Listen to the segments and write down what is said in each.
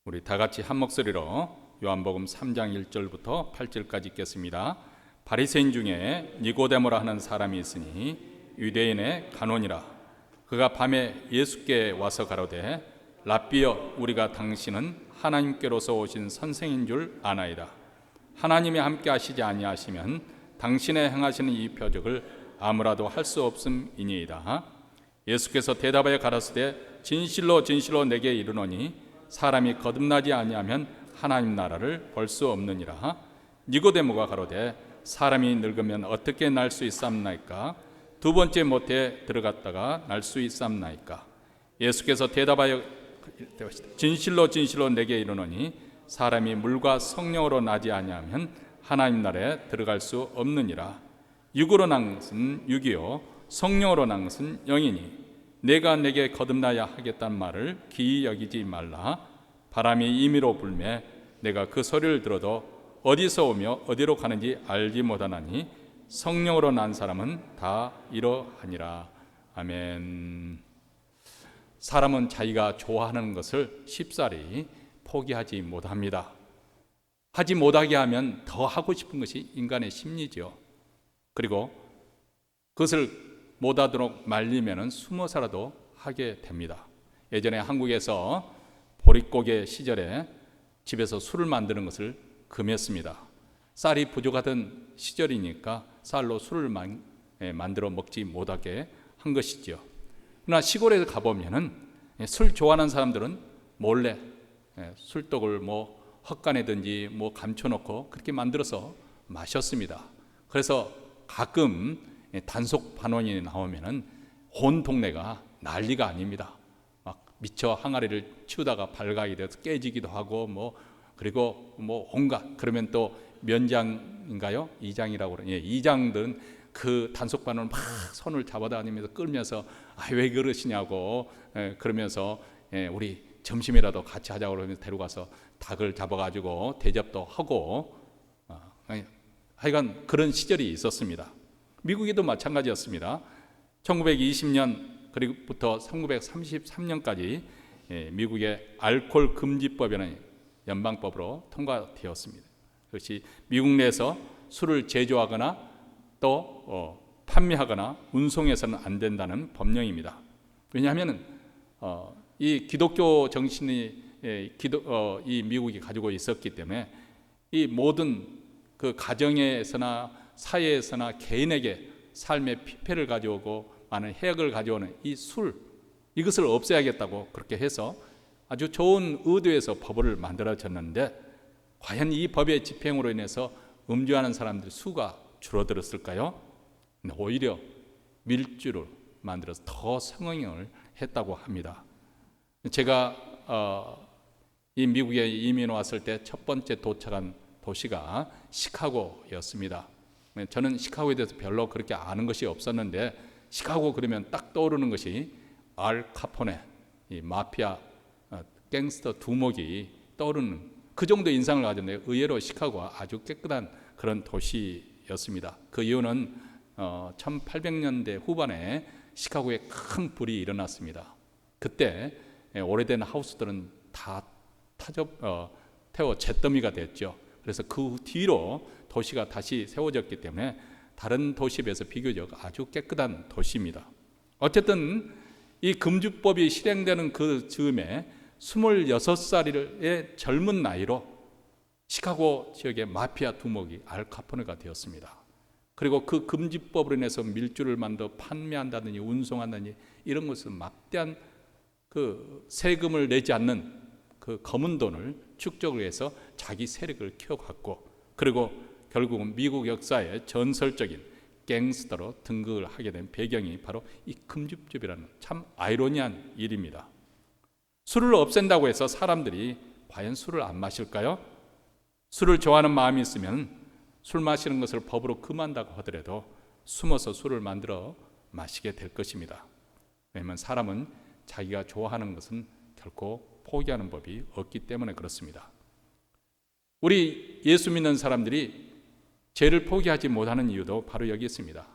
우리 다 같이 한 목소리로 요한복음 3장 1절부터 8절까지 읽겠습니다. 바리새인 중에 니고데모라 하는 사람이 있으니 유대인의 간원이라. 그가 밤에 예수께 와서 가로되 랍비여, 우리가 당신은 하나님께로서 오신 선생인 줄 아나이다. 하나님이 함께 하시지 아니하시면 당신의 행하시는 이 표적을 아무라도 할 수 없음이니이다. 예수께서 대답하여 가라사대 진실로 진실로 내게 이르노니 사람이 거듭나지 아니하면 하나님 나라를 볼 수 없느니라. 니고데모가 가로되 사람이 늙으면 어떻게 날 수 있사옵나이까? 두 번째 못에 들어갔다가 날 수 있사옵나이까? 예수께서 대답하여 진실로 진실로 내게 이르노니 사람이 물과 성령으로 나지 아니하면 하나님 나라에 들어갈 수 없느니라. 육으로 난 것은 육이요 성령으로 난 것은 영이니 내가 내게 거듭나야 하겠다는 말을 기이 여기지 말라. 바람이 임의로 불매 내가 그 소리를 들어도 어디서 오며 어디로 가는지 알지 못하나니 성령으로 난 사람은 다 이러하니라. 아멘. 사람은 자기가 좋아하는 것을 쉽사리 포기하지 못합니다. 하지 못하게 하면 더 하고 싶은 것이 인간의 심리죠. 그리고 그것을 못하도록 말리면 숨어서라도 하게 됩니다. 예전에 한국에서 보릿고개 시절에 집에서 술을 만드는 것을 금했습니다. 쌀이 부족하던 시절이니까 쌀로 술을 만들어 먹지 못하게 한 것이죠. 그러나 시골에 가보면은 술 좋아하는 사람들은 몰래 술독을 헛간에든지 감춰놓고 그렇게 만들어서 마셨습니다. 그래서 가끔 단속 반원이 나오면은 온 동네가 난리가 아닙니다. 막 미처 항아리를 치우다가 발각이 돼서 깨지기도 하고 그리고 온갖, 그러면 또 면장인가요? 이장이라고 그러죠. 이장들은 그 단속 반원을 막 손을 잡아다니면서 끌면서 왜 그러시냐고 그러면서 우리 점심이라도 같이 하자고 그러면서 데려가서 닭을 잡아가지고 대접도 하고 하여간 그런 시절이 있었습니다. 미국에도 마찬가지였습니다. 1920년 그리고부터 1933년까지 미국의 알코올 금지법이라는 연방법으로 통과되었습니다. 그것이 미국 내에서 술을 제조하거나 또 판매하거나 운송해서는 안 된다는 법령입니다. 왜냐하면 이 기독교 정신이 이 미국이 가지고 있었기 때문에 이 모든 그 가정에서나 사회에서나 개인에게 삶의 피폐를 가져오고 많은 해악을 가져오는 이 술, 이것을 없애야겠다고 그렇게 해서 아주 좋은 의도에서 법을 만들어졌는데 과연 이 법의 집행으로 인해서 음주하는 사람들 수가 줄어들었을까요? 오히려 밀주를 만들어서 더 성행을 했다고 합니다. 제가 이 미국에 이민 왔을 때 첫 번째 도착한 도시가 시카고였습니다. 저는 시카고에 대해서 별로 그렇게 아는 것이 없었는데 시카고 그러면 딱 떠오르는 것이 알 카포네, 이 마피아 갱스터 두목이 떠오르는 그 정도 인상을 가졌는데 의외로 시카고가 아주 깨끗한 그런 도시였습니다. 그 이유는 1800년대 후반에 시카고에 큰 불이 일어났습니다. 그때 오래된 하우스들은 다 태워 잿더미가 됐죠. 그래서 그 뒤로 도시가 다시 세워졌기 때문에 다른 도시에 비해서 비교적 아주 깨끗한 도시입니다. 어쨌든 이 금주법이 실행되는 그 즈음에 26살의 젊은 나이로 시카고 지역의 마피아 두목이 알 카포네가 되었습니다. 그리고 그 금지법으로 인해서 밀주를 만들어 판매한다든지 운송한다든지 이런 것은 막대한 그 세금을 내지 않는 그 검은 돈을 축적을 해서 자기 세력을 키워갔고, 그리고 결국은 미국 역사의 전설적인 갱스터로 등극을 하게 된 배경이 바로 이 금주법이라는 참 아이러니한 일입니다. 술을 없앤다고 해서 사람들이 과연 술을 안 마실까요? 술을 좋아하는 마음이 있으면 술 마시는 것을 법으로 금한다고 하더라도 숨어서 술을 만들어 마시게 될 것입니다. 왜냐하면 사람은 자기가 좋아하는 것은 결코 포기하는 법이 없기 때문에 그렇습니다. 우리 예수 믿는 사람들이 죄를 포기하지 못하는 이유도 바로 여기 있습니다.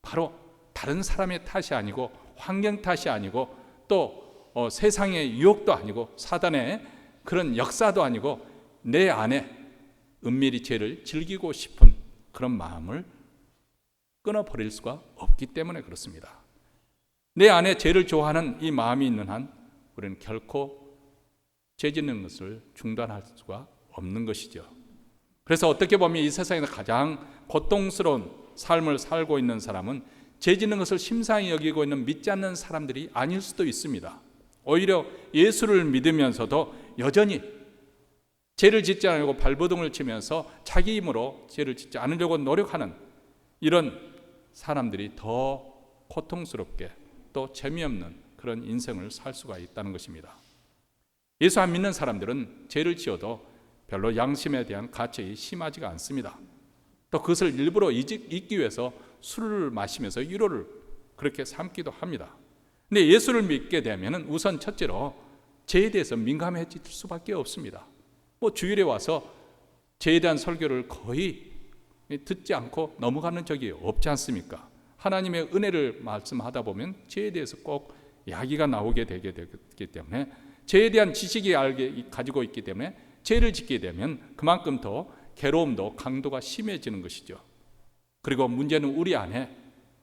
바로 다른 사람의 탓이 아니고 환경 탓이 아니고 또 세상의 유혹도 아니고 사단의 그런 역사도 아니고 내 안에 은밀히 죄를 즐기고 싶은 그런 마음을 끊어버릴 수가 없기 때문에 그렇습니다. 내 안에 죄를 좋아하는 이 마음이 있는 한 우리는 결코 죄 짓는 것을 중단할 수가 없는 것이죠. 그래서 어떻게 보면 이 세상에서 가장 고통스러운 삶을 살고 있는 사람은 죄 짓는 것을 심상히 여기고 있는 믿지 않는 사람들이 아닐 수도 있습니다. 오히려 예수를 믿으면서도 여전히 죄를 짓지 않으려고 발버둥을 치면서 자기 힘으로 죄를 짓지 않으려고 노력하는 이런 사람들이 더 고통스럽게 또 재미없는 그런 인생을 살 수가 있다는 것입니다. 예수 안 믿는 사람들은 죄를 지어도 별로 양심에 대한 가책이 심하지가 않습니다. 또 그것을 일부러 잊기 위해서 술을 마시면서 위로를 그렇게 삼기도 합니다. 근데 예수를 믿게 되면 우선 첫째로 죄에 대해서 민감해질 수밖에 없습니다. 주일에 와서 죄에 대한 설교를 거의 듣지 않고 넘어가는 적이 없지 않습니까? 하나님의 은혜를 말씀하다 보면 죄에 대해서 꼭 이야기가 나오게 되기 때문에 죄에 대한 지식이 가지고 있기 때문에 죄를 짓게 되면 그만큼 더 괴로움도 강도가 심해지는 것이죠. 그리고 문제는 우리 안에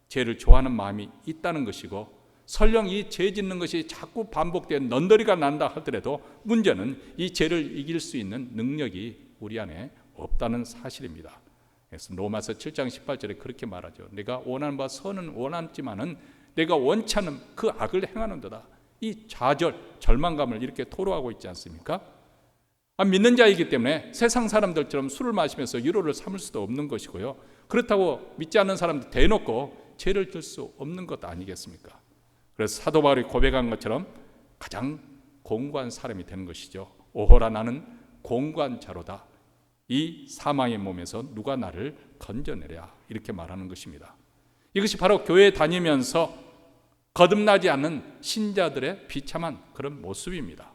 죄를 좋아하는 마음이 있다는 것이고 설령 이 죄 짓는 것이 자꾸 반복되는 넌더리가 난다 하더라도 문제는 이 죄를 이길 수 있는 능력이 우리 안에 없다는 사실입니다. 그래서 로마서 7장 18절에 그렇게 말하죠. 내가 원하는 바 선은 원하지만은 내가 원치 않는 그 악을 행하는도다. 이 좌절, 절망감을 이렇게 토로하고 있지 않습니까? 믿는 자이기 때문에 세상 사람들처럼 술을 마시면서 위로를 삼을 수도 없는 것이고요. 그렇다고 믿지 않는 사람들 대놓고 죄를 질 수 없는 것 아니겠습니까? 그래서 사도 바울이 고백한 것처럼 가장 공고한 사람이 되는 것이죠. 오호라 나는 공고한 자로다. 이 사망의 몸에서 누가 나를 건져내랴 이렇게 말하는 것입니다. 이것이 바로 교회에 다니면서 거듭나지 않는 신자들의 비참한 그런 모습입니다.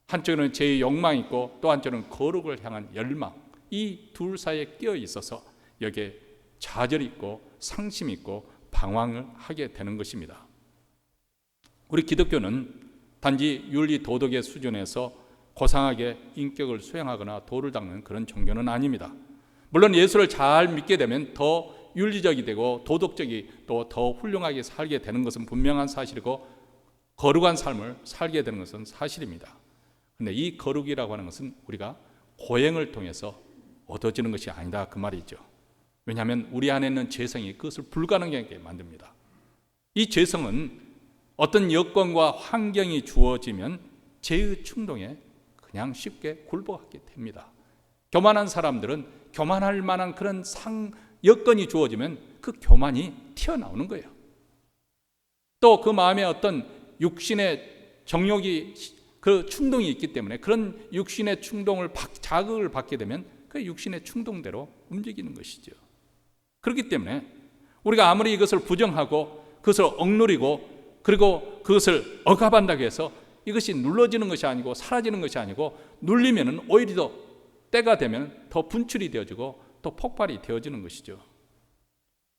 한쪽에는 죄의 욕망이 있고 또 한쪽에는 거룩을 향한 열망, 이 둘 사이에 끼어 있어서 여기에 좌절이 있고 상심이 있고 방황을 하게 되는 것입니다. 우리 기독교는 단지 윤리 도덕의 수준에서 고상하게 인격을 수행하거나 도를 닦는 그런 종교는 아닙니다. 물론 예수를 잘 믿게 되면 더 윤리적이 되고 도덕적이 또 더 훌륭하게 살게 되는 것은 분명한 사실이고 거룩한 삶을 살게 되는 것은 사실입니다. 그런데 이 거룩이라고 하는 것은 우리가 고행을 통해서 얻어지는 것이 아니다 그 말이죠. 왜냐하면 우리 안에 있는 죄성이 그것을 불가능하게 만듭니다. 이 죄성은 어떤 여건과 환경이 주어지면 죄의 충동에 그냥 쉽게 굴복하게 됩니다. 교만한 사람들은 교만할 만한 그런 여건이 주어지면 그 교만이 튀어나오는 거예요. 또 그 마음에 어떤 육신의 정욕이 그 충동이 있기 때문에 그런 육신의 충동을 자극을 받게 되면 그 육신의 충동대로 움직이는 것이죠. 그렇기 때문에 우리가 아무리 이것을 부정하고 그것을 억누리고 그리고 그것을 억압한다고 해서 이것이 눌러지는 것이 아니고 사라지는 것이 아니고 눌리면은 오히려 더 때가 되면 더 분출이 되어지고 또 폭발이 되어지는 것이죠.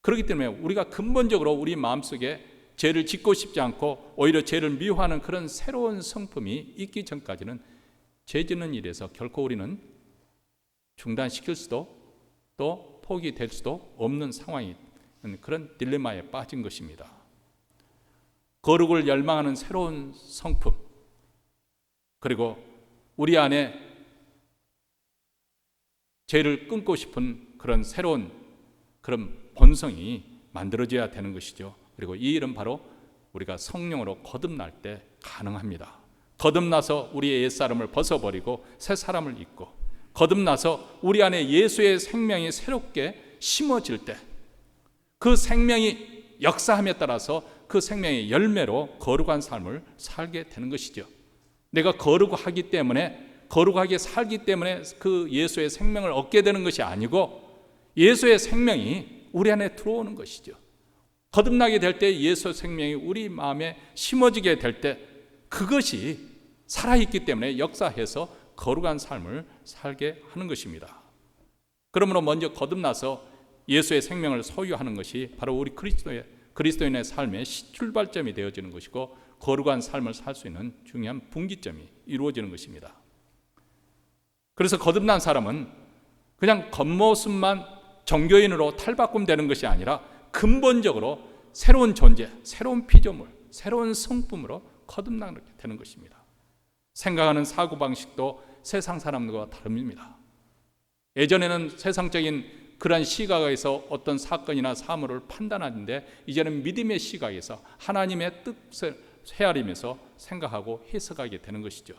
그렇기 때문에 우리가 근본적으로 우리 마음속에 죄를 짓고 싶지 않고 오히려 죄를 미워하는 그런 새로운 성품이 있기 전까지는 죄 짓는 일에서 결코 우리는 중단시킬 수도 또 포기될 수도 없는 상황이 그런 딜레마에 빠진 것입니다. 거룩을 열망하는 새로운 성품 그리고 우리 안에 죄를 끊고 싶은 그런 새로운 그런 본성이 만들어져야 되는 것이죠. 그리고 이 일은 바로 우리가 성령으로 거듭날 때 가능합니다. 거듭나서 우리의 옛사람을 벗어버리고 새 사람을 입고 거듭나서 우리 안에 예수의 생명이 새롭게 심어질 때 그 생명이 역사함에 따라서 그 생명의 열매로 거룩한 삶을 살게 되는 것이죠. 내가 거룩하기 때문에 거룩하게 살기 때문에 그 예수의 생명을 얻게 되는 것이 아니고 예수의 생명이 우리 안에 들어오는 것이죠. 거듭나게 될 때 예수의 생명이 우리 마음에 심어지게 될 때 그것이 살아있기 때문에 역사해서 거룩한 삶을 살게 하는 것입니다. 그러므로 먼저 거듭나서 예수의 생명을 소유하는 것이 바로 우리 그리스도인의 삶의 출발점이 되어지는 것이고 거룩한 삶을 살 수 있는 중요한 분기점이 이루어지는 것입니다. 그래서 거듭난 사람은 그냥 겉모습만 종교인으로 탈바꿈되는 것이 아니라 근본적으로 새로운 존재, 새로운 피조물, 새로운 성품으로 거듭나게 되는 것입니다. 생각하는 사고방식도 세상 사람들과 다릅니다. 예전에는 세상적인 그러한 시각에서 어떤 사건이나 사물을 판단하는데, 이제는 믿음의 시각에서 하나님의 뜻을 헤아리면서 생각하고 해석하게 되는 것이죠.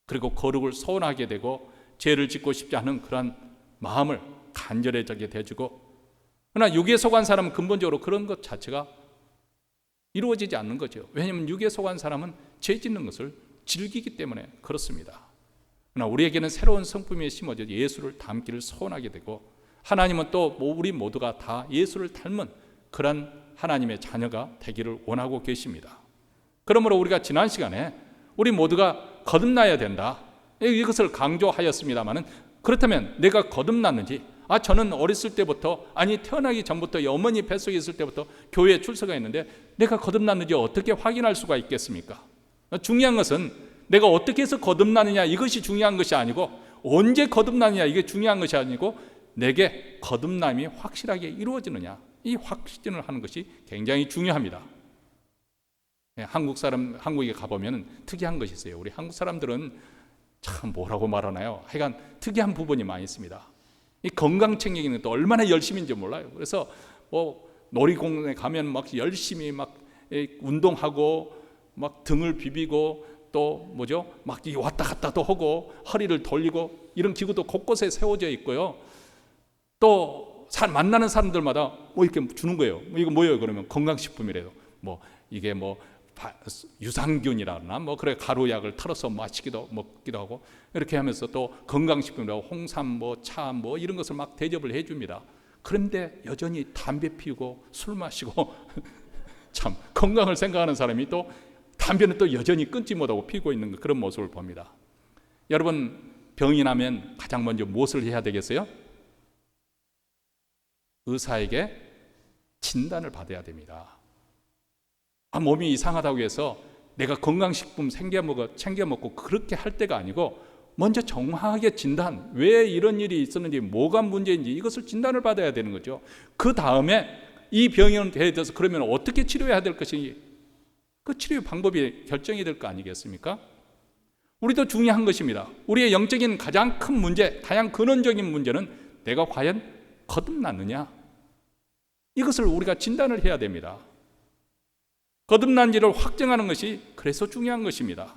그리고 거룩을 소원하게 되고 죄를 짓고 싶지 않은 그런 마음을 간절해지게 되어주고, 그러나 육에 속한 사람은 근본적으로 그런 것 자체가 이루어지지 않는 거죠. 왜냐하면 육에 속한 사람은 죄 짓는 것을 즐기기 때문에 그렇습니다. 그러나 우리에게는 새로운 성품이 심어져 예수를 닮기를 소원하게 되고, 하나님은 또 우리 모두가 다 예수를 닮은 그런 하나님의 자녀가 되기를 원하고 계십니다. 그러므로 우리가 지난 시간에 우리 모두가 거듭나야 된다, 이것을 강조하였습니다마는, 그렇다면 내가 거듭났는지, 저는 어렸을 때부터, 태어나기 전부터 어머니 뱃속에 있을 때부터 교회에 출석했는데 내가 거듭났는지 어떻게 확인할 수가 있겠습니까? 중요한 것은 내가 어떻게 해서 거듭나느냐, 이것이 중요한 것이 아니고, 언제 거듭나느냐, 이게 중요한 것이 아니고, 내게 거듭남이 확실하게 이루어지느냐, 이 확신을 하는 것이 굉장히 중요합니다. 한국에 가보면 특이한 것이 있어요. 우리 한국 사람들은 참 뭐라고 말하나요? 하여간 특이한 부분이 많이 있습니다. 이 건강 챙기기는 또 얼마나 열심인지 몰라요. 그래서 놀이공원에 가면 막 열심히 막 운동하고 막 등을 비비고 또 막 왔다 갔다도 하고 허리를 돌리고, 이런 기구도 곳곳에 세워져 있고요. 또 만나는 사람들마다 이렇게 주는 거예요. 이거 뭐예요? 그러면 건강식품이래요. 이게 유산균이라나 그래 가루약을 털어서 먹기도 하고, 이렇게 하면서 또 건강식품이라고 홍삼 차 이런 것을 막 대접을 해줍니다. 그런데 여전히 담배 피우고 술 마시고 참 건강을 생각하는 사람이 또 담배는 또 여전히 끊지 못하고 피우고 있는 그런 모습을 봅니다. 여러분, 병이 나면 가장 먼저 무엇을 해야 되겠어요? 의사에게 진단을 받아야 됩니다. 몸이 이상하다고 해서 내가 건강식품 챙겨 먹고 그렇게 할 때가 아니고, 먼저 정확하게 진단, 왜 이런 일이 있었는지, 뭐가 문제인지 이것을 진단을 받아야 되는 거죠. 그 다음에 이 병에 대해서 그러면 어떻게 치료해야 될 것인지, 그 치료 방법이 결정이 될 거 아니겠습니까? 우리도 중요한 것입니다. 우리의 영적인 가장 큰 문제, 가장 근원적인 문제는 내가 과연 거듭났느냐, 이것을 우리가 진단을 해야 됩니다. 거듭난지를 확정하는 것이 그래서 중요한 것입니다.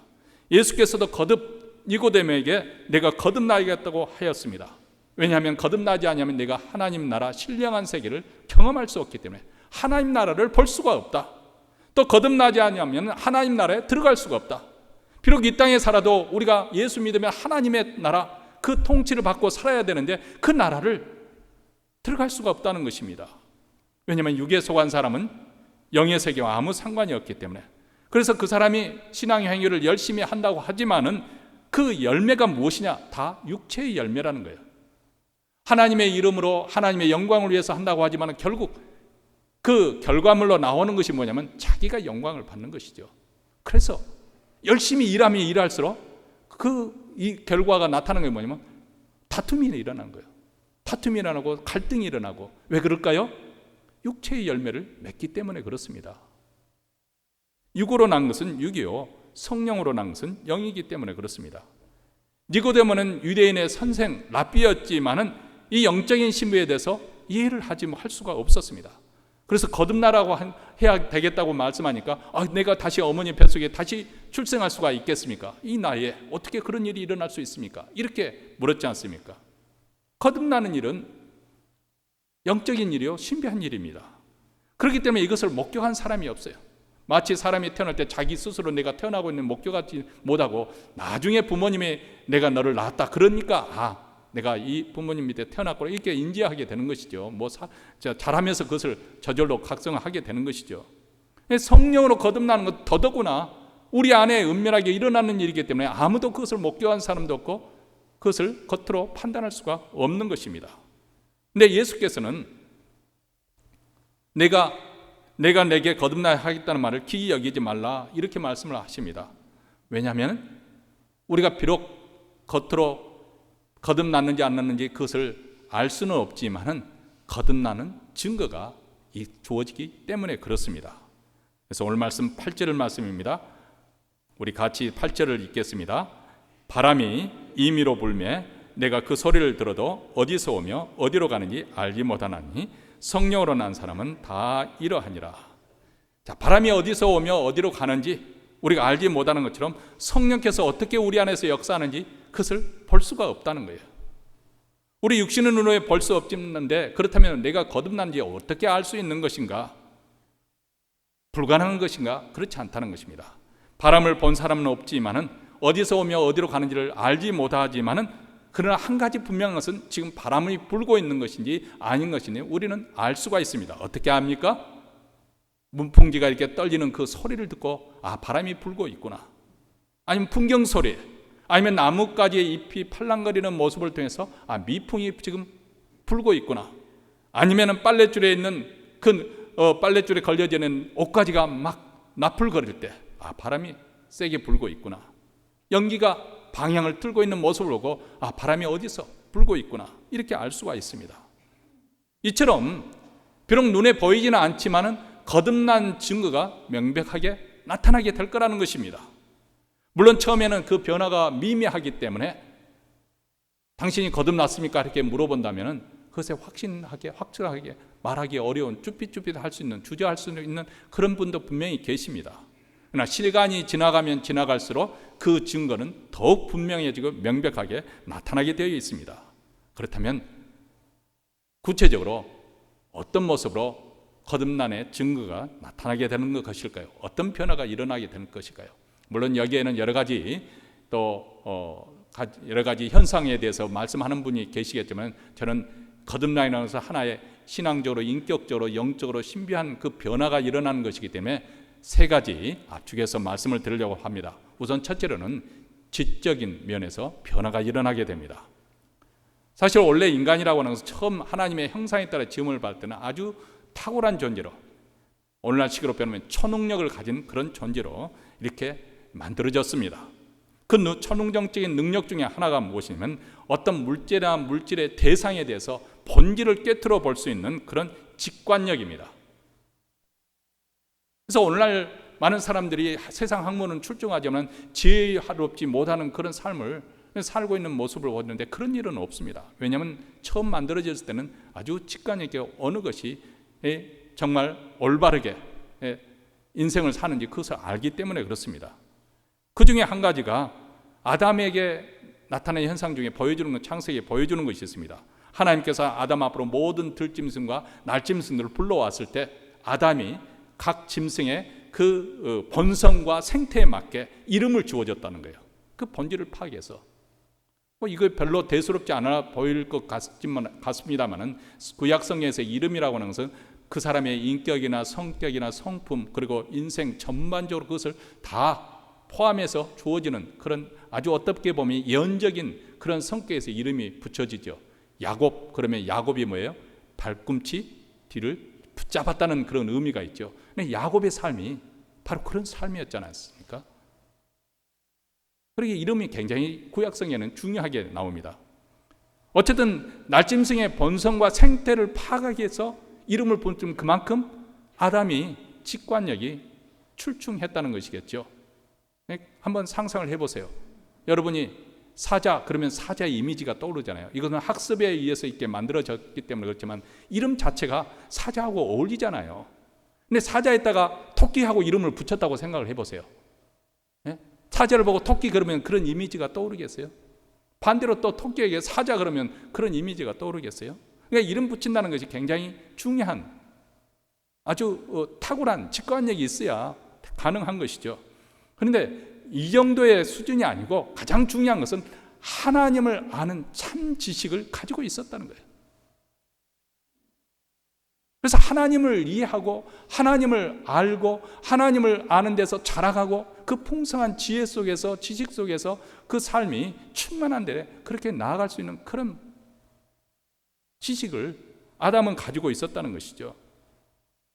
예수께서도 거듭 니고데모에게 내가 거듭나야겠다고 하였습니다. 왜냐하면 거듭나지 않으면 내가 하나님 나라 신령한 세계를 경험할 수 없기 때문에, 하나님 나라를 볼 수가 없다. 또 거듭나지 않으면 하나님 나라에 들어갈 수가 없다. 비록 이 땅에 살아도 우리가 예수 믿으면 하나님의 나라, 그 통치를 받고 살아야 되는데 그 나라를 들어갈 수가 없다는 것입니다. 왜냐하면 육에 속한 사람은 영의 세계와 아무 상관이 없기 때문에. 그래서 그 사람이 신앙의 행위를 열심히 한다고 하지만은 그 열매가 무엇이냐? 다 육체의 열매라는 거예요. 하나님의 이름으로 하나님의 영광을 위해서 한다고 하지만 결국 그 결과물로 나오는 것이 뭐냐면 자기가 영광을 받는 것이죠. 그래서 열심히 일하면 일할수록 이 결과가 나타나는 게 뭐냐면 다툼이 일어나는 거예요. 다툼이 일어나고 갈등이 일어나고. 왜 그럴까요? 육체의 열매를 맺기 때문에 그렇습니다. 육으로 난 것은 육이요, 성령으로 난 것은 영이기 때문에 그렇습니다. 니고데모는 유대인의 선생 랍비였지만은 이 영적인 신부에 대해서 이해를 할 수가 없었습니다. 그래서 거듭나라고 해야 되겠다고 말씀하니까 내가 다시 어머니 뱃속에 다시 출생할 수가 있겠습니까? 이 나이에 어떻게 그런 일이 일어날 수 있습니까? 이렇게 물었지 않습니까? 거듭나는 일은 영적인 일이요, 신비한 일입니다. 그렇기 때문에 이것을 목격한 사람이 없어요. 마치 사람이 태어날 때 자기 스스로 내가 태어나고 있는 목격하지 못하고 나중에 부모님이 내가 너를 낳았다 그러니까 내가 이 부모님 밑에 태어났구나 이렇게 인지하게 되는 것이죠. 잘하면서 그것을 저절로 각성하게 되는 것이죠. 성령으로 거듭나는 것 더더구나 우리 안에 은밀하게 일어나는 일이기 때문에 아무도 그것을 목격한 사람도 없고 그것을 겉으로 판단할 수가 없는 것입니다. 근데 예수께서는 내가 내게 거듭나야 하겠다는 말을 기이 여기지 말라 이렇게 말씀을 하십니다. 왜냐하면 우리가 비록 겉으로 거듭났는지 안 났는지 그것을 알 수는 없지만은 거듭나는 증거가 주어지기 때문에 그렇습니다. 그래서 오늘 말씀 8절 말씀입니다. 우리 같이 8절을 읽겠습니다. 바람이 임의로 불매 내가 그 소리를 들어도 어디서 오며 어디로 가는지 알지 못하나니 성령으로 난 사람은 다 이러하니라. 자, 바람이 어디서 오며 어디로 가는지 우리가 알지 못하는 것처럼 성령께서 어떻게 우리 안에서 역사하는지 그것을 볼 수가 없다는 거예요. 우리 육신의 눈으로 볼 수 없는데 그렇다면 내가 거듭난지 어떻게 알 수 있는 것인가? 불가능한 것인가? 그렇지 않다는 것입니다. 바람을 본 사람은 없지만은 어디서 오며 어디로 가는지를 알지 못하지만은 그러나 한 가지 분명한 것은 지금 바람이 불고 있는 것인지 아닌 것인지 우리는 알 수가 있습니다. 어떻게 압니까? 문풍지가 이렇게 떨리는 그 소리를 듣고 아, 바람이 불고 있구나. 아니면 풍경 소리, 아니면 나뭇가지의 잎이 팔랑거리는 모습을 통해서 아, 미풍이 지금 불고 있구나. 아니면 빨랫줄에 있는 빨랫줄에 걸려지는 옷가지가 막 나풀거릴 때 아, 바람이 세게 불고 있구나. 연기가 방향을 틀고 있는 모습을 보고 아, 바람이 어디서 불고 있구나. 이렇게 알 수가 있습니다. 이처럼 비록 눈에 보이지는 않지만은 거듭난 증거가 명백하게 나타나게 될 거라는 것입니다. 물론 처음에는 그 변화가 미미하기 때문에 당신이 거듭났습니까? 이렇게 물어본다면 그것에 확실하게 말하기 어려운 쭈삣쭈삣 할 수 있는 주저할 수 있는 그런 분도 분명히 계십니다. 그러나 시간이 지나가면 지나갈수록 그 증거는 더욱 분명해지고 명백하게 나타나게 되어 있습니다. 그렇다면 구체적으로 어떤 모습으로 거듭남의 증거가 나타나게 되는 것일까요? 어떤 변화가 일어나게 되는 것일까요? 물론 여기에는 여러 가지 현상에 대해서 말씀하는 분이 계시겠지만 저는 거듭남이라는 것은 하나의 신앙적으로, 인격적으로, 영적으로 신비한 그 변화가 일어나는 것이기 때문에 세 가지 압축해서 말씀을 드리려고 합니다. 우선 첫째로는 지적인 면에서 변화가 일어나게 됩니다. 사실 원래 인간이라고 하는 것은 처음 하나님의 형상에 따라 지음을 받을 때는 아주 탁월한 존재로, 오늘날 식으로 표현하면 초능력을 가진 그런 존재로 이렇게 만들어졌습니다. 그 초능력적인 능력 중에 하나가 무엇이냐면 어떤 물질이나 물질의 대상에 대해서 본질을 꿰뚫어 볼 수 있는 그런 직관력입니다. 그래서 오늘날 많은 사람들이 세상 학문은 출중하지만 지혜롭지 못하는 그런 삶을 살고 있는 모습을 보는데 그런 일은 없습니다. 왜냐하면 처음 만들어졌을 때는 아주 직관력 있게 어느 것이 정말 올바르게 인생을 사는지 그것을 알기 때문에 그렇습니다. 그 중에 한 가지가 아담에게 나타나는 현상 중에 보여주는 것, 창세기에 보여주는 것이 있습니다. 하나님께서 아담 앞으로 모든 들짐승과 날짐승들을 불러왔을 때 아담이 각 짐승의 그 본성과 생태에 맞게 이름을 주어졌다는 거예요. 그 본질을 파악해서 이거 별로 대수롭지 않아 보일 것 같습니다만은 구약성경에서 이름이라고 하는 것은 그 사람의 인격이나 성격이나 성품 그리고 인생 전반적으로 그것을 다 포함해서 주어지는 그런 아주 어떻게 보면 예언적인 그런 성격에서 이름이 붙여지죠. 야곱, 그러면 야곱이 뭐예요? 발꿈치 뒤를 붙잡았다는 그런 의미가 있죠. 근데 야곱의 삶이 바로 그런 삶이었지 않았습니까? 그러기에 이름이 굉장히 구약성에는 중요하게 나옵니다. 어쨌든 날짐승의 본성과 생태를 파악하기 위해서 이름을 본쯤 그만큼 아담이 직관력이 출중했다는 것이겠죠. 한번 상상을 해보세요. 여러분이 사자 그러면 사자의 이미지가 떠오르잖아요. 이것은 학습에 의해서 이렇게 만들어졌기 때문에 그렇지만 이름 자체가 사자하고 어울리잖아요. 근데 사자에다가 토끼하고 이름을 붙였다고 생각을 해보세요. 사자를 보고 토끼 그러면 그런 이미지가 떠오르겠어요? 반대로 또 토끼에게 사자 그러면 그런 이미지가 떠오르겠어요? 그러니까 이름 붙인다는 것이 굉장히 중요한 아주 탁월한 직관력이 있어야 가능한 것이죠. 그런데 이 정도의 수준이 아니고 가장 중요한 것은 하나님을 아는 참 지식을 가지고 있었다는 거예요. 그래서 하나님을 이해하고 하나님을 알고 하나님을 아는 데서 자라가고 그 풍성한 지혜 속에서 지식 속에서 그 삶이 충만한데 그렇게 나아갈 수 있는 그런 지식을 아담은 가지고 있었다는 것이죠.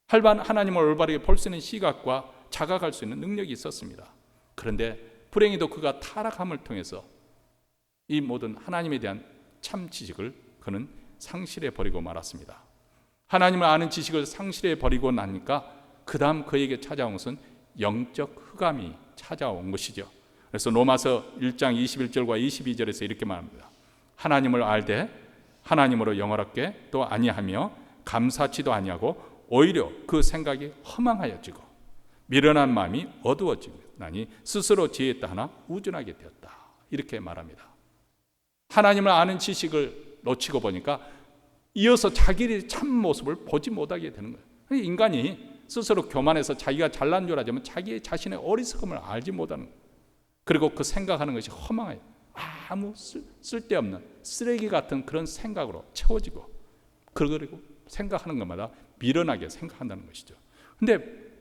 하나님을 올바르게 볼 수 있는 시각과 자각할 수 있는 능력이 있었습니다. 그런데 불행히도 그가 타락함을 통해서 이 모든 하나님에 대한 참 지식을 그는 상실해 버리고 말았습니다. 하나님을 아는 지식을 상실해 버리고 나니까 그 다음 그에게 찾아온 것은 영적 흑암이 찾아온 것이죠. 그래서 로마서 1장 21절과 22절에서 이렇게 말합니다. 하나님을 알되 하나님으로 영원하게 또 아니하며 감사치도 아니하고 오히려 그 생각이 허망하여지고 미련한 마음이 어두워지나니 스스로 지혜에 따라 우둔하게 되었다. 이렇게 말합니다. 하나님을 아는 지식을 놓치고 보니까 이어서 자기의 참 모습을 보지 못하게 되는 거예요. 인간이 스스로 교만해서 자기가 잘난 줄 알지만 자기 자신의 어리석음을 알지 못하는 거예요. 그리고 그 생각하는 것이 허망해요. 아무 쓸데없는 쓰레기 같은 그런 생각으로 채워지고 그리고 생각하는 것마다 미련하게 생각한다는 것이죠. 근데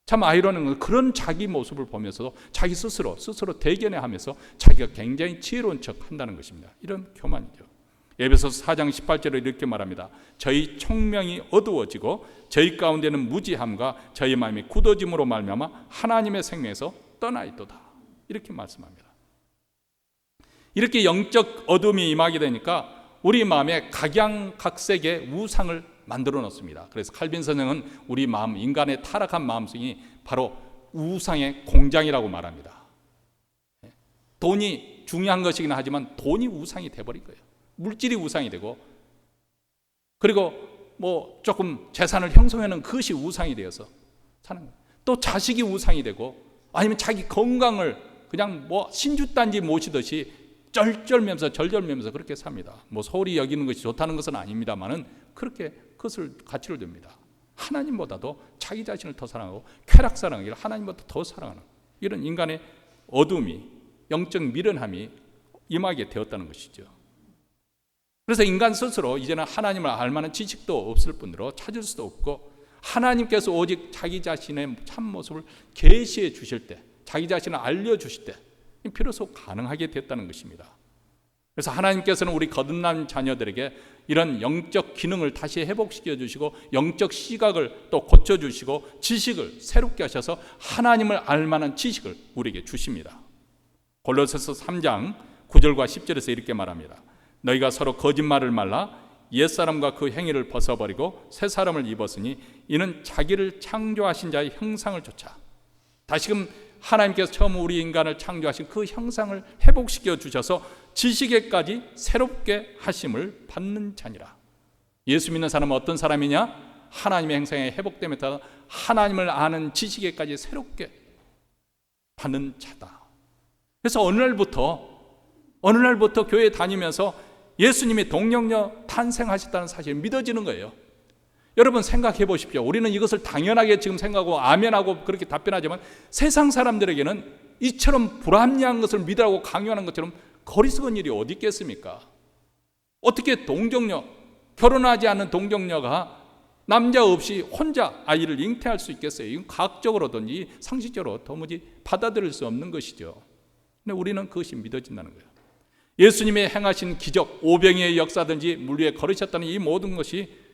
참 아이러니한 건 그런 자기 모습을 보면서도 자기 스스로 대견해하면서 자기가 굉장히 지혜로운 척 한다는 것입니다. 이런 교만이죠. 에베소서 4장 18절에 이렇게 말합니다. 저희 총명이 어두워지고 저희 가운데는 무지함과 저희 마음이 굳어짐으로 말미암아 하나님의 생명에서 떠나 있도다. 이렇게 말씀합니다. 이렇게 영적 어둠이 임하게 되니까 우리 마음에 각양각색의 우상을 만들어 놓습니다. 그래서 칼빈 선생은 우리 마음, 인간의 타락한 마음성이 바로 우상의 공장이라고 말합니다. 돈이 중요한 것이긴 하지만 돈이 우상이 돼버린 거예요. 물질이 우상이 되고 그리고 뭐 조금 재산을 형성하는 그것이 우상이 되어서 사는 거예요. 또 자식이 우상이 되고 아니면 자기 건강을 그냥 뭐 신주단지 모시듯이 절절매면서 그렇게 삽니다. 뭐 소홀히 여기는 것이 좋다는 것은 아닙니다만은 그렇게 그것을 가치를 둡니다. 하나님보다도 자기 자신을 더 사랑하고 쾌락사랑을 하나님보다 더 사랑하는 이런 인간의 어둠이 영적 미련함이 임하게 되었다는 것이죠. 그래서 인간 스스로 이제는 하나님을 알 만한 지식도 없을 뿐더러 찾을 수도 없고 하나님께서 오직 자기 자신의 참모습을 계시해 주실 때 자기 자신을 알려주실 때 비로소 가능하게 됐다는 것입니다. 그래서 하나님께서는 우리 거듭난 자녀들에게 이런 영적 기능을 다시 회복시켜 주시고 영적 시각을 또 고쳐주시고 지식을 새롭게 하셔서 하나님을 알 만한 지식을 우리에게 주십니다. 골로새서 3장 9절과 10절에서 이렇게 말합니다. 너희가 서로 거짓말을 말라 옛사람과 그 행위를 벗어버리고 새 사람을 입었으니 이는 자기를 창조하신 자의 형상을 좇아. 다시금 하나님께서 처음 우리 인간을 창조하신 그 형상을 회복시켜 주셔서 지식에까지 새롭게 하심을 받는 자니라. 예수 믿는 사람은 어떤 사람이냐? 하나님의 형상에 회복됨에 따라 하나님을 아는 지식에까지 새롭게 받는 자다. 그래서 어느 날부터 교회에 다니면서 예수님이 동력녀 탄생하셨다는 사실이 믿어지는 거예요. 여러분 생각해 보십시오. 우리는 이것을 당연하게 지금 생각하고 아멘하고 그렇게 답변하지만 세상 사람들에게는 이처럼 불합리한 것을 믿으라고 강요하는 것처럼 거리석은 일이 어디 있겠습니까? 어떻게 동정녀, 결혼하지 않은 동정녀가 남자 없이 혼자 아이를 잉태할 수 있겠어요? 이건 과학적으로든지 상식적으로 도무지 받아들일 수 없는 것이죠. 근데 우리는 그것이 믿어진다는 거예요. 예수님이 행하신 기적, 오병이의 역사든지 물 위에 걸으셨다는 이 모든 것이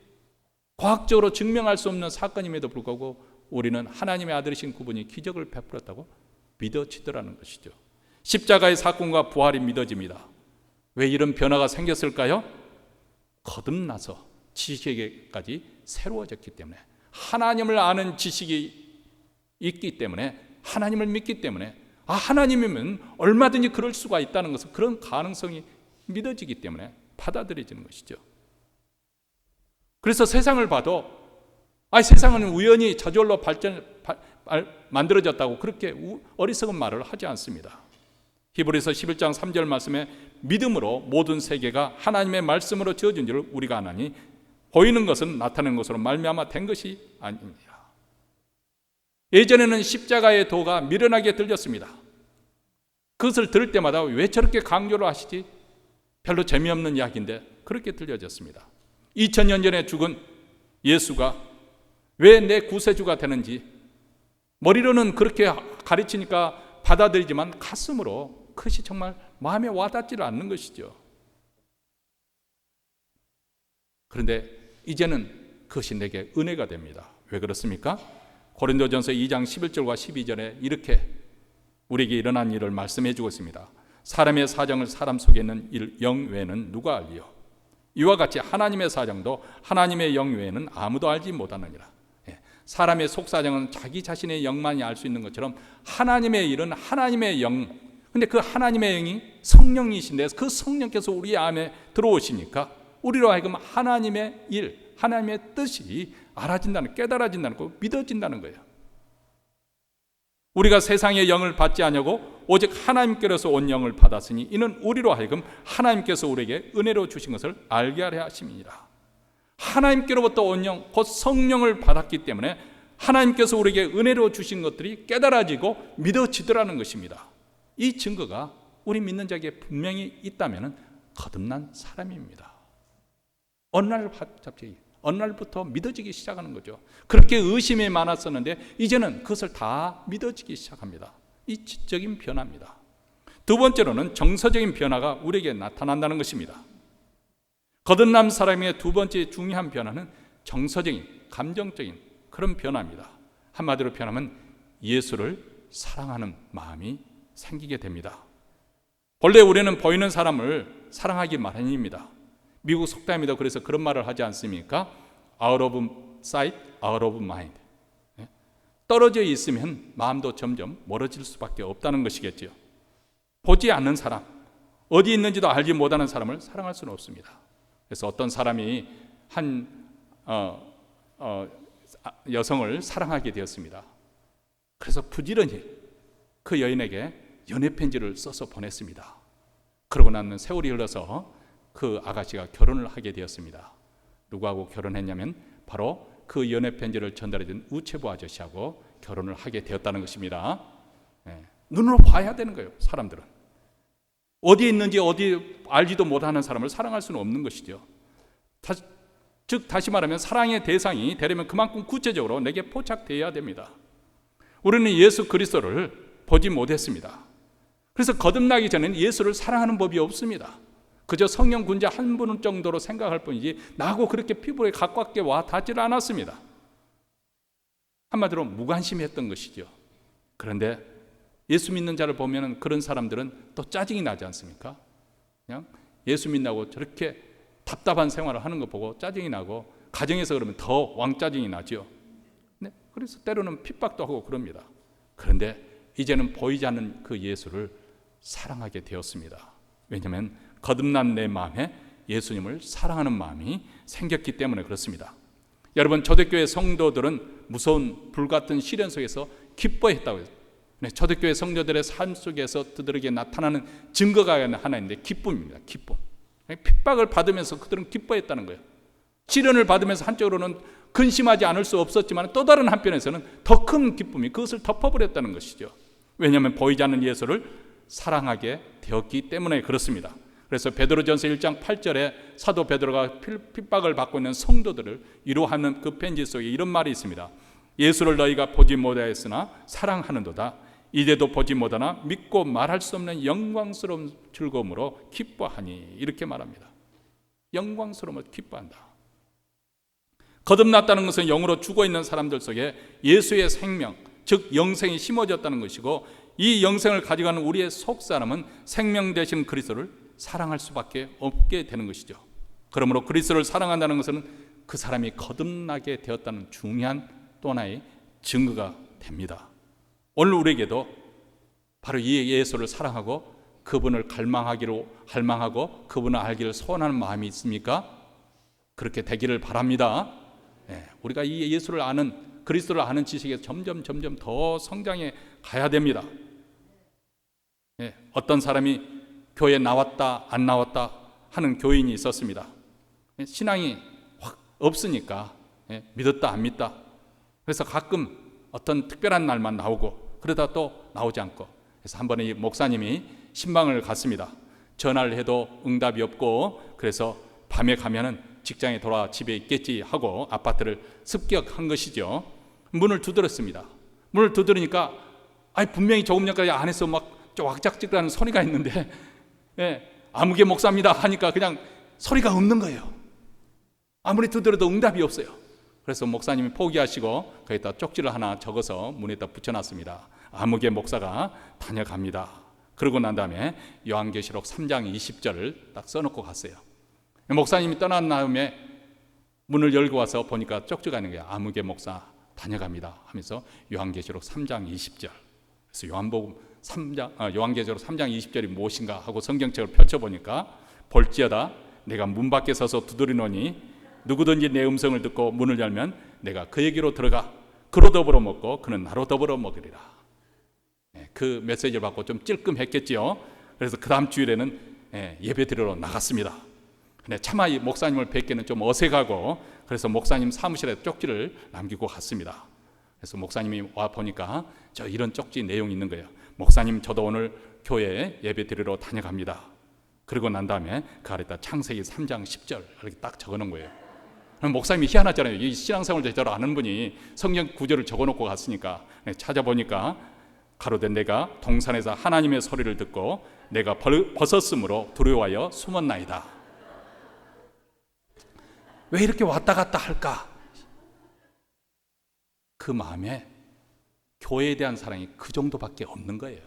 과학적으로 증명할 수 없는 사건임에도 불구하고 우리는 하나님의 아들이신 그분이 기적을 베풀었다고 믿어지더라는 것이죠. 십자가의 사건과 부활이 믿어집니다. 왜 이런 변화가 생겼을까요? 거듭나서 지식에까지 새로워졌기 때문에 하나님을 아는 지식이 있기 때문에 하나님을 믿기 때문에 하나님이면 얼마든지 그럴 수가 있다는 것은 그런 가능성이 믿어지기 때문에 받아들여지는 것이죠. 그래서 세상을 봐도 세상은 우연히 저절로 만들어졌다고 그렇게 어리석은 말을 하지 않습니다. 히브리서 11장 3절 말씀에 믿음으로 모든 세계가 하나님의 말씀으로 지어진 줄 우리가 아나니 보이는 것은 나타나는 것으로 말미암아 된 것이 아닙니다. 예전에는 십자가의 도가 미련하게 들렸습니다. 그것을 들을 때마다 왜 저렇게 강조를 하시지? 별로 재미없는 이야기인데 그렇게 들려졌습니다. 2000년 전에 죽은 예수가 왜 내 구세주가 되는지 머리로는 그렇게 가르치니까 받아들이지만 가슴으로 그것이 정말 마음에 와닿지를 않는 것이죠. 그런데 이제는 그것이 내게 은혜가 됩니다. 왜 그렇습니까? 고린도전서 2장 11절과 12절에 이렇게 우리에게 일어난 일을 말씀해 주고 있습니다. 사람의 사정을 사람 속에 있는 영 외에는 누가 알리요? 이와 같이 하나님의 사정도 하나님의 영 외에는 아무도 알지 못하느니라. 사람의 속사정은 자기 자신의 영만이 알 수 있는 것처럼 하나님의 일은 하나님의 영, 근데 그 하나님의 영이 성령이신데 그 성령께서 우리 안에 들어오시니까 우리로 하여금 하나님의 일, 하나님의 뜻이 알아진다는, 깨달아진다는 거, 믿어진다는 거예요. 우리가 세상의 영을 받지 아니하고 오직 하나님께로서 온 영을 받았으니 이는 우리로 하여금 하나님께서 우리에게 은혜로 주신 것을 알게 하려 하심이니라. 하나님께로부터 온 영, 곧 성령을 받았기 때문에 하나님께서 우리에게 은혜로 주신 것들이 깨달아지고 믿어지더라는 것입니다. 이 증거가 우리 믿는 자에게 분명히 있다면 거듭난 사람입니다. 어느 날부터 믿어지기 시작하는 거죠. 그렇게 의심이 많았었는데 이제는 그것을 다 믿어지기 시작합니다. 이 지적인 변화입니다. 두 번째로는 정서적인 변화가 우리에게 나타난다는 것입니다. 거듭난 사람의 두 번째 중요한 변화는 정서적인, 감정적인 그런 변화입니다. 한마디로 표현하면 예수를 사랑하는 마음이 생기게 됩니다. 본래 우리는 보이는 사람을 사랑하기 마련입니다. 미국 속담에도 그래서 그런 말을 하지 않습니까? Out of sight, out of mind. 떨어져 있으면 마음도 점점 멀어질 수밖에 없다는 것이겠죠. 보지 않는 사람, 어디 있는지도 알지 못하는 사람을 사랑할 수는 없습니다. 그래서 어떤 사람이 한 여성을 사랑하게 되었습니다. 그래서 부지런히 그 여인에게 연애 편지를 써서 보냈습니다. 그러고 나면 세월이 흘러서 그 아가씨가 결혼을 하게 되었습니다. 누구하고 결혼했냐면 바로 그 연애 편지를 전달해준 우체부 아저씨하고 결혼을 하게 되었다는 것입니다. 눈으로 봐야 되는 거예요. 사람들은 어디 있는지 어디 알지도 못하는 사람을 사랑할 수는 없는 것이죠. 즉 다시 말하면 사랑의 대상이 되려면 그만큼 구체적으로 내게 포착되어야 됩니다. 우리는 예수 그리스도를 보지 못했습니다. 그래서 거듭나기 전에는 예수를 사랑하는 법이 없습니다. 그저 성령 군자 한 분 정도로 생각할 뿐이지 나하고 그렇게 피부에 가깝게 와 닿지를 않았습니다. 한마디로 무관심했던 것이죠. 그런데 예수 믿는 자를 보면 그런 사람들은 또 짜증이 나지 않습니까? 그냥 예수 믿나고 저렇게 답답한 생활을 하는 거 보고 짜증이 나고 가정에서 그러면 더 왕짜증이 나죠. 네, 그래서 때로는 핍박도 하고 그럽니다. 그런데 이제는 보이지 않는 그 예수를 사랑하게 되었습니다. 왜냐하면 거듭난 내 마음에 예수님을 사랑하는 마음이 생겼기 때문에 그렇습니다. 여러분, 초대교회 성도들은 무서운 불같은 시련 속에서 기뻐했다고 해요. 초대교회 성도들의 삶 속에서 그들에게 나타나는 증거가 하나 있는데 기쁨입니다. 기쁨. 핍박을 받으면서 그들은 기뻐했다는 거예요. 시련을 받으면서 한쪽으로는 근심하지 않을 수 없었지만 또 다른 한편에서는 더 큰 기쁨이 그것을 덮어버렸다는 것이죠. 왜냐하면 보이지 않는 예수를 사랑하게 되었기 때문에 그렇습니다. 그래서 베드로전서 1장 8절에 사도 베드로가 핍박을 받고 있는 성도들을 위로하는 그 편지 속에 이런 말이 있습니다. 예수를 너희가 보지 못하였으나 사랑하는도다. 이제도 보지 못하나 믿고 말할 수 없는 영광스러운 즐거움으로 기뻐하니, 이렇게 말합니다. 영광스러움으로 기뻐한다. 거듭났다는 것은 영으로 죽어있는 사람들 속에 예수의 생명, 즉 영생이 심어졌다는 것이고, 이 영생을 가져가는 우리의 속사람은 생명 되신 그리스도를 사랑할 수밖에 없게 되는 것이죠. 그러므로 그리스도를 사랑한다는 것은 그 사람이 거듭나게 되었다는 중요한 또 하나의 증거가 됩니다. 오늘 우리에게도 바로 이 예수를 사랑하고 그분을 갈망하고 그분을 알기를 소원하는 마음이 있습니까? 그렇게 되기를 바랍니다. 우리가 이 예수를 아는, 그리스도를 아는 지식에 점점 더 성장해 가야 됩니다. 어떤 사람이 교회에 나왔다 안 나왔다 하는 교인이 있었습니다. 신앙이 확 없으니까 믿었다 안 믿다, 그래서 가끔 어떤 특별한 날만 나오고 그러다 또 나오지 않고, 그래서 한 번에 이 목사님이 신방을 갔습니다. 전화를 해도 응답이 없고, 그래서 밤에 가면은 직장에 돌아 집에 있겠지 하고 아파트를 습격한 것이죠. 문을 두드렸습니다. 문을 두드리니까 분명히 조금 전까지 안에서 막 왁작지근한 소리가 있는데 아무개 목사입니다 하니까 그냥 소리가 없는 거예요. 아무리 두드려도 응답이 없어요. 그래서 목사님이 포기하시고 거기다 쪽지를 하나 적어서 문에다 붙여놨습니다. 아무개 목사가 다녀갑니다. 그러고 난 다음에 요한계시록 3장 20절을 딱 써놓고 갔어요. 목사님이 떠난 다음에 문을 열고 와서 보니까 쪽지가 있는 거예요. 아무개 목사 다녀갑니다 하면서 요한계시록 3장 20절. 그래서 요한계시록 3장 20절이 무엇인가 하고 성경책을 펼쳐보니까 볼지어다 내가 문 밖에 서서 두드리노니 누구든지 내 음성을 듣고 문을 열면 내가 그에게로 들어가 그로 더불어 먹고 그는 나로 더불어 먹으리라. 그 메시지를 받고 좀 찔끔했겠지요. 그래서 그 다음 주일에는 예배 드리러 나갔습니다. 근데 차마 이 목사님을 뵙기는 좀 어색하고 그래서 목사님 사무실에 쪽지를 남기고 갔습니다. 그래서 목사님이 와 보니까 저 이런 쪽지 내용이 있는 거예요. 목사님 저도 오늘 교회에 예배 드리러 다녀갑니다. 그러고 난 다음에 그 아래다 창세기 3장 10절 이렇게 딱 적어놓은 거예요. 목사님이 희한하잖아요. 이 신앙생활을 제대로 아는 분이 성경 구절을 적어놓고 갔으니까 찾아보니까 가로되 내가 동산에서 하나님의 소리를 듣고 내가 벗었으므로 두려워하여 숨었나이다. 왜 이렇게 왔다 갔다 할까? 그 마음에 교회에 대한 사랑이 그 정도밖에 없는 거예요.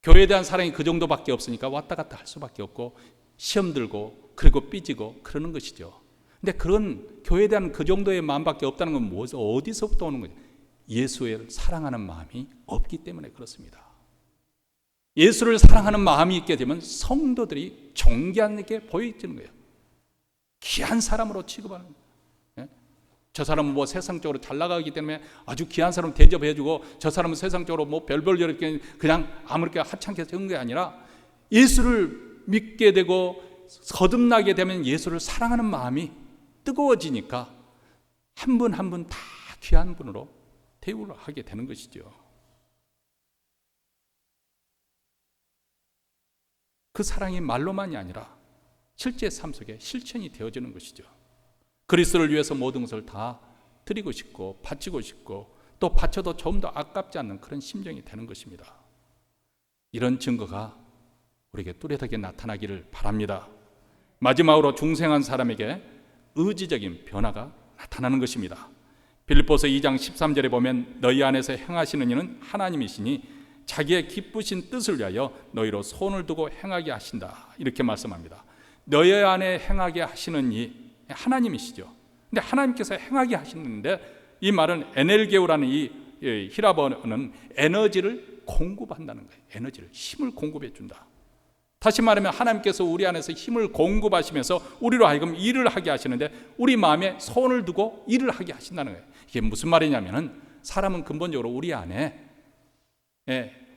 교회에 대한 사랑이 그 정도밖에 없으니까 왔다 갔다 할 수밖에 없고 시험 들고 그리고 삐지고 그러는 것이죠. 근데 그런 교회에 대한 그 정도의 마음밖에 없다는 건 어디서부터 오는 거예요? 예수를 사랑하는 마음이 없기 때문에 그렇습니다. 예수를 사랑하는 마음이 있게 되면 성도들이 존귀하게 보여지는 거예요. 귀한 사람으로 취급하는 거예요. 저 사람은 뭐 세상적으로 잘 나가기 때문에 아주 귀한 사람 대접해주고 저 사람은 세상적으로 뭐 별별 이렇게 그냥 아무렇게 하찮게 적은 게 아니라 예수를 믿게 되고 거듭나게 되면 예수를 사랑하는 마음이 뜨거워지니까 한 분 한 분 다 귀한 분으로 대우를 하게 되는 것이죠. 그 사랑이 말로만이 아니라 실제 삶 속에 실천이 되어지는 것이죠. 그리스도를 위해서 모든 것을 다 드리고 싶고 바치고 싶고 또 바쳐도 좀 더 아깝지 않는 그런 심정이 되는 것입니다. 이런 증거가 우리에게 뚜렷하게 나타나기를 바랍니다. 마지막으로 중생한 사람에게 의지적인 변화가 나타나는 것입니다. 빌립보서 2장 13절에 보면 너희 안에서 행하시는 이는 하나님이시니 자기의 기쁘신 뜻을 위하여 너희로 손을 두고 행하게 하신다. 이렇게 말씀합니다. 너희 안에 행하게 하시는 이 하나님이시죠. 근데 하나님께서 행하게 하시는데 이 말은 에넬게우라는 이 히라버는 에너지를 공급한다는 거예요. 에너지를, 힘을 공급해 준다. 다시 말하면 하나님께서 우리 안에서 힘을 공급하시면서 우리로 하여금 일을 하게 하시는데 우리 마음에 손을 두고 일을 하게 하신다는 거예요. 이게 무슨 말이냐면은 사람은 근본적으로 우리 안에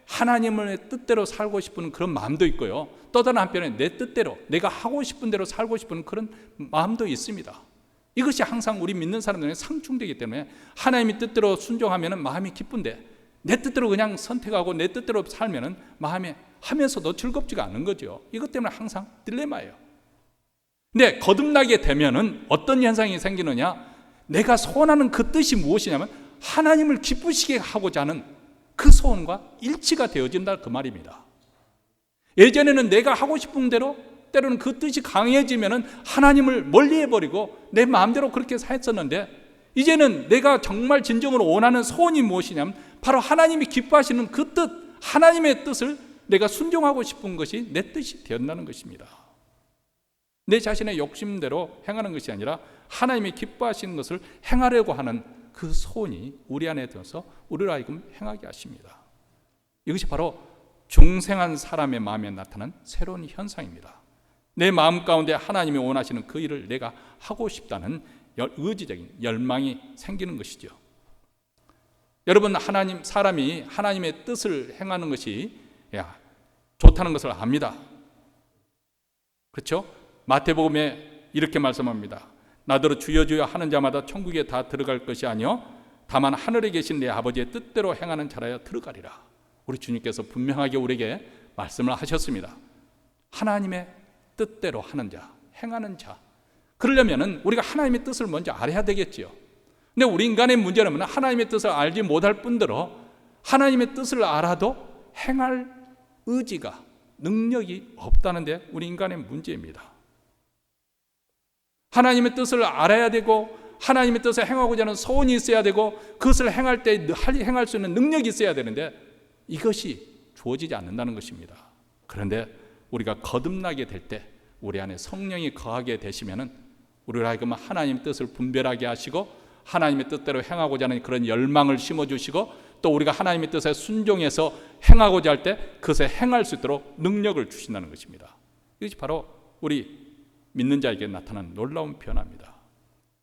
하나님의 뜻대로 살고 싶은 그런 마음도 있고요. 또 다른 한편에 내 뜻대로 내가 하고 싶은 대로 살고 싶은 그런 마음도 있습니다. 이것이 항상 우리 믿는 사람들에게 상충되기 때문에 하나님의 뜻대로 순종하면 마음이 기쁜데 내 뜻대로 그냥 선택하고 내 뜻대로 살면 마음에 하면서도 즐겁지가 않은 거죠. 이것 때문에 항상 딜레마예요. 근데 거듭나게 되면은 어떤 현상이 생기느냐? 내가 소원하는 그 뜻이 무엇이냐면 하나님을 기쁘시게 하고자 하는 그 소원과 일치가 되어진다 그 말입니다. 예전에는 내가 하고 싶은 대로 때로는 그 뜻이 강해지면은 하나님을 멀리해버리고 내 마음대로 그렇게 했었는데 이제는 내가 정말 진정으로 원하는 소원이 무엇이냐면 바로 하나님이 기뻐하시는 그 뜻, 하나님의 뜻을 내가 순종하고 싶은 것이 내 뜻이 되었다는 것입니다. 내 자신의 욕심대로 행하는 것이 아니라 하나님이 기뻐하시는 것을 행하려고 하는 그 소원이 우리 안에 들어서 우리를 하여금 행하게 하십니다. 이것이 바로 중생한 사람의 마음에 나타난 새로운 현상입니다. 내 마음 가운데 하나님이 원하시는 그 일을 내가 하고 싶다는 의지적인 열망이 생기는 것이죠. 여러분, 사람이 하나님의 뜻을 행하는 것이 좋다는 것을 압니다. 그렇죠? 마태복음에 이렇게 말씀합니다. 나더러 주여 주여 하는 자마다 천국에 다 들어갈 것이 아니요 다만 하늘에 계신 내 아버지의 뜻대로 행하는 자라야 들어가리라. 우리 주님께서 분명하게 우리에게 말씀을 하셨습니다. 하나님의 뜻대로 하는 자, 행하는 자. 그러려면 우리가 하나님의 뜻을 먼저 알아야 되겠지요. 근데 우리 인간의 문제는 하나님의 뜻을 알지 못할 뿐더러 하나님의 뜻을 알아도 행할 의지가, 능력이 없다는 게 우리 인간의 문제입니다. 하나님의 뜻을 알아야 되고 하나님의 뜻을 행하고자 하는 소원이 있어야 되고 그것을 행할 때 행할 수 있는 능력이 있어야 되는데 이것이 부어지지 않는다는 것입니다. 그런데 우리가 거듭나게 될 때 우리 안에 성령이 거하게 되시면은 우리를 하여금 하나님의 뜻을 분별하게 하시고 하나님의 뜻대로 행하고자 하는 그런 열망을 심어주시고 또 우리가 하나님의 뜻에 순종해서 행하고자 할 때 그것에 행할 수 있도록 능력을 주신다는 것입니다. 이것이 바로 우리 믿는 자에게 나타나는 놀라운 변화입니다.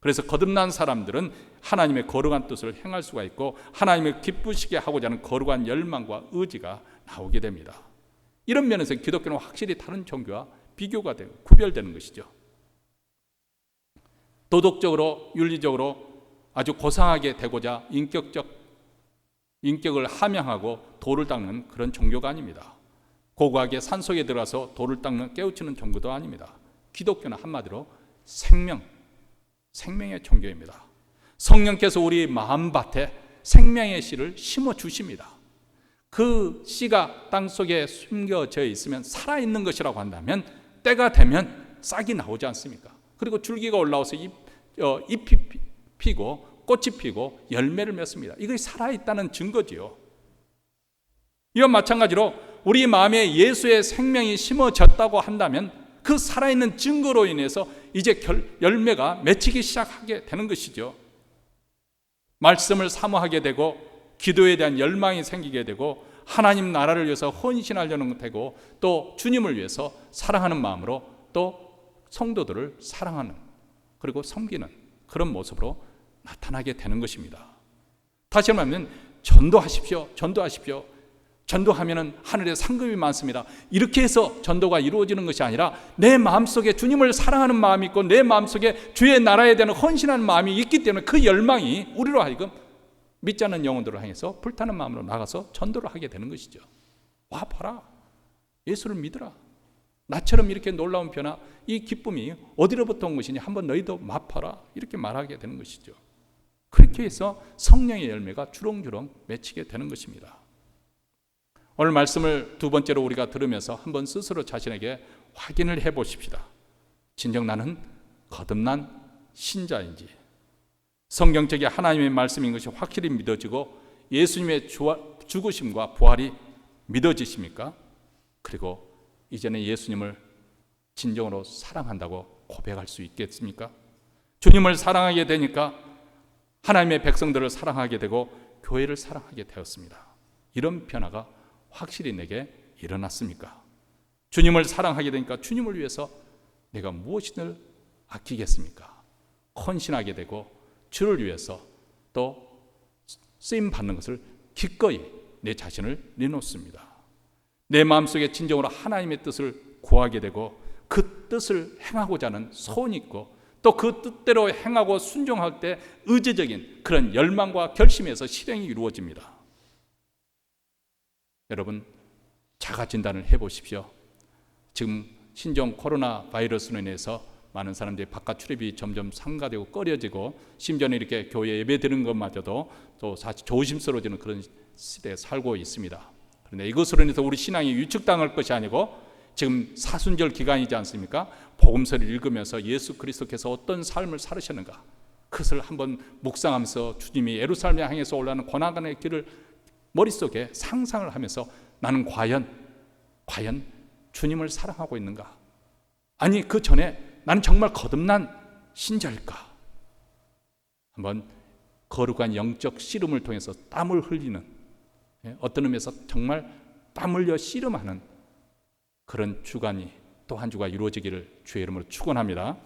그래서 거듭난 사람들은 하나님의 거룩한 뜻을 행할 수가 있고 하나님을 기쁘시게 하고자 하는 거룩한 열망과 의지가 나오게 됩니다. 이런 면에서 기독교는 확실히 다른 종교와 비교가 되고 구별되는 것이죠. 도덕적으로 윤리적으로 아주 고상하게 되고자 인격을 함양하고 돌을 닦는 그런 종교가 아닙니다. 고고하게 산속에 들어가서 돌을 닦는 깨우치는 종교도 아닙니다. 기독교는 한마디로 생명의 종교입니다. 성령께서 우리 마음밭에 생명의 씨를 심어주십니다. 그 씨가 땅속에 숨겨져 있으면 살아있는 것이라고 한다면 때가 되면 싹이 나오지 않습니까? 그리고 줄기가 올라와서 잎이 피고 꽃이 피고 열매를 맺습니다. 이것이 살아있다는 증거지요. 이와 마찬가지로 우리 마음에 예수의 생명이 심어졌다고 한다면 그 살아있는 증거로 인해서 이제 열매가 맺히기 시작하게 되는 것이죠. 말씀을 사모하게 되고 기도에 대한 열망이 생기게 되고 하나님 나라를 위해서 헌신하려는 되고 또 주님을 위해서 사랑하는 마음으로 또 성도들을 사랑하는 그리고 섬기는 그런 모습으로 나타나게 되는 것입니다. 다시 말하면 전도하십시오. 전도하면은 하늘에 상급이 많습니다. 이렇게 해서 전도가 이루어지는 것이 아니라 내 마음속에 주님을 사랑하는 마음이 있고 내 마음속에 주의 나라에 대한 헌신하는 마음이 있기 때문에 그 열망이 우리로 하여금 믿지 않는 영혼들을 향해서 불타는 마음으로 나가서 전도를 하게 되는 것이죠. 와 봐라. 예수를 믿으라. 나처럼 이렇게 놀라운 변화, 이 기쁨이 어디로부터 온 것이니 한번 너희도 맛봐라. 이렇게 말하게 되는 것이죠. 그렇게 해서 성령의 열매가 주렁주렁 맺히게 되는 것입니다. 오늘 말씀을 두 번째로 우리가 들으면서 한번 스스로 자신에게 확인을 해보십시다. 진정 나는 거듭난 신자인지, 성경적인 하나님의 말씀인 것이 확실히 믿어지고 예수님의 죽으심과 부활이 믿어지십니까? 그리고 이제는 예수님을 진정으로 사랑한다고 고백할 수 있겠습니까? 주님을 사랑하게 되니까 하나님의 백성들을 사랑하게 되고 교회를 사랑하게 되었습니다. 이런 변화가 확실히 내게 일어났습니까? 주님을 사랑하게 되니까 주님을 위해서 내가 무엇을 아끼겠습니까? 헌신하게 되고 주를 위해서 또 쓰임 받는 것을 기꺼이 내 자신을 내놓습니다. 내 마음속에 진정으로 하나님의 뜻을 구하게 되고 그 뜻을 행하고자 하는 소원이 있고 또 그 뜻대로 행하고 순종할 때 의지적인 그런 열망과 결심에서 실행이 이루어집니다. 여러분 자가 진단을 해보십시오. 지금 신종 코로나 바이러스로 인해서 많은 사람들이 바깥 출입이 점점 삼가되고 꺼려지고 심지어는 이렇게 교회 예배 드리는 것마저도 또 사실 조심스러워지는 그런 시대에 살고 있습니다. 그런데 이것으로 인해서 우리 신앙이 위축당할 것이 아니고 지금 사순절 기간이지 않습니까? 복음서를 읽으면서 예수 그리스도께서 어떤 삶을 살으셨는가 그것을 한번 묵상하면서 주님이 예루살렘에 향해서 올라가는 고난의 길을 머릿속에 상상을 하면서 나는 과연 주님을 사랑하고 있는가? 아니 그 전에 나는 정말 거듭난 신자일까? 한번 거룩한 영적 씨름을 통해서 땀을 흘리는 어떤 의미에서 정말 땀 흘려 씨름하는 그런 주간이 또 한 주가 이루어지기를 주의 이름으로 축원합니다.